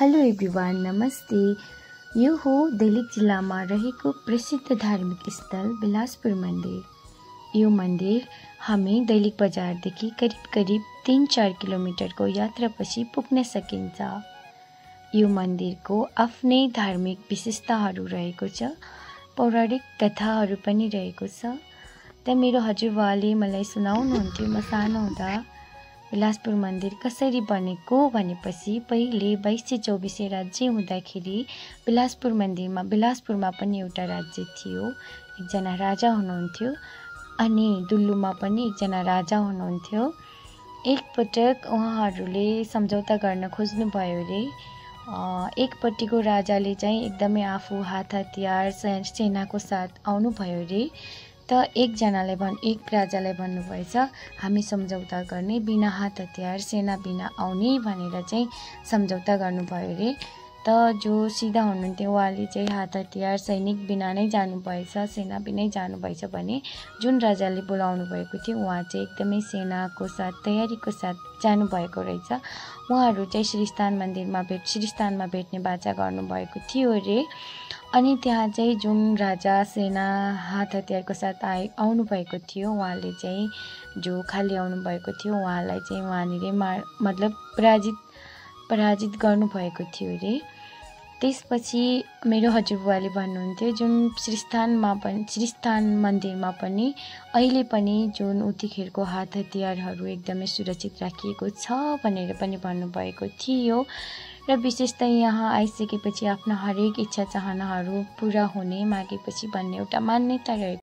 Hello everyone, नमस्ते। यो हो दैलेख जिल्लामा रहेको प्रसिद्ध धार्मिक स्थल बिलासपुर मन्दिर। यो मन्दिर हामी दैलेख बजारदेखि करिब 3-4 किलोमिटरको यात्रापछि पुग्न सकिन्छ। यो मन्दिरको आफ्नै धार्मिक विशेषताहरू रहेको छ, पौराणिक कथाहरू पनि रहेको छ। त मेरो हजुरबाले मलाई सुनाउनुहुन्थ्यो म सानो हुँदा बिलासपुर मन्दिर कसरी बनेको भनेपछि पहिले 2224 राज्य हुँदाखेरि बिलासपुरमा पनि एउटा राज्य थियो। एकजना राजा हुनुहुन्थ्यो अनि दुल्लुमा पनि एकजना राजा हुनुहुन्थ्यो। एकपटक उहाँहरूले सम्झौता गर्न खोज्नुभयो रे। एकपट्टिको राजाले चाहिँ एकदमै आफू हात हतियार सेनाको साथ आउनुभयो रे। त एक राजालाई भन्नुभएछ हामी सम्झौता गर्ने, बिना हात हतियार सेना बिना आउने भनेर चाहिँ सम्झौता गर्नुभयो रे। त जो सिधा हुनुहुन्थ्यो उहाँले चाहिँ हात हतियार सैनिक बिना नै जानुभएछ, सेना बिनै जानुभएछ भने जुन राजाले बोलाउनु भएको थियो उहाँ चाहिँ एकदमै सेनाको साथ तयारीको साथ जानुभएको रहेछ। उहाँहरू चाहिँ श्रीस्थानमा भेट्ने बाचा गर्नुभएको थियो रे। अनि त्यहाँ चाहिँ जुन राजा सेना हात हतियारको साथ आउनुभएको थियो उहाँले चाहिँ जो खाली आउनुभएको थियो उहाँलाई चाहिँ उहाँनिर पराजित गर्नुभएको थियो रे। त्यसपछि मेरो हजुरबुवाले भन्नुहुन्थ्यो जुन श्रीस्थान मन्दिरमा पनि अहिले पनि जुन उतिखेरको हात हतियारहरू एकदमै सुरक्षित राखिएको छ भनेर पनि भन्नुभएको थियो। र विशेष त यहाँ आइसकेपछि आफ्ना हरेक इच्छा चाहनाहरू पुरा हुने मागेपछि भन्ने एउटा मान्यता रहेको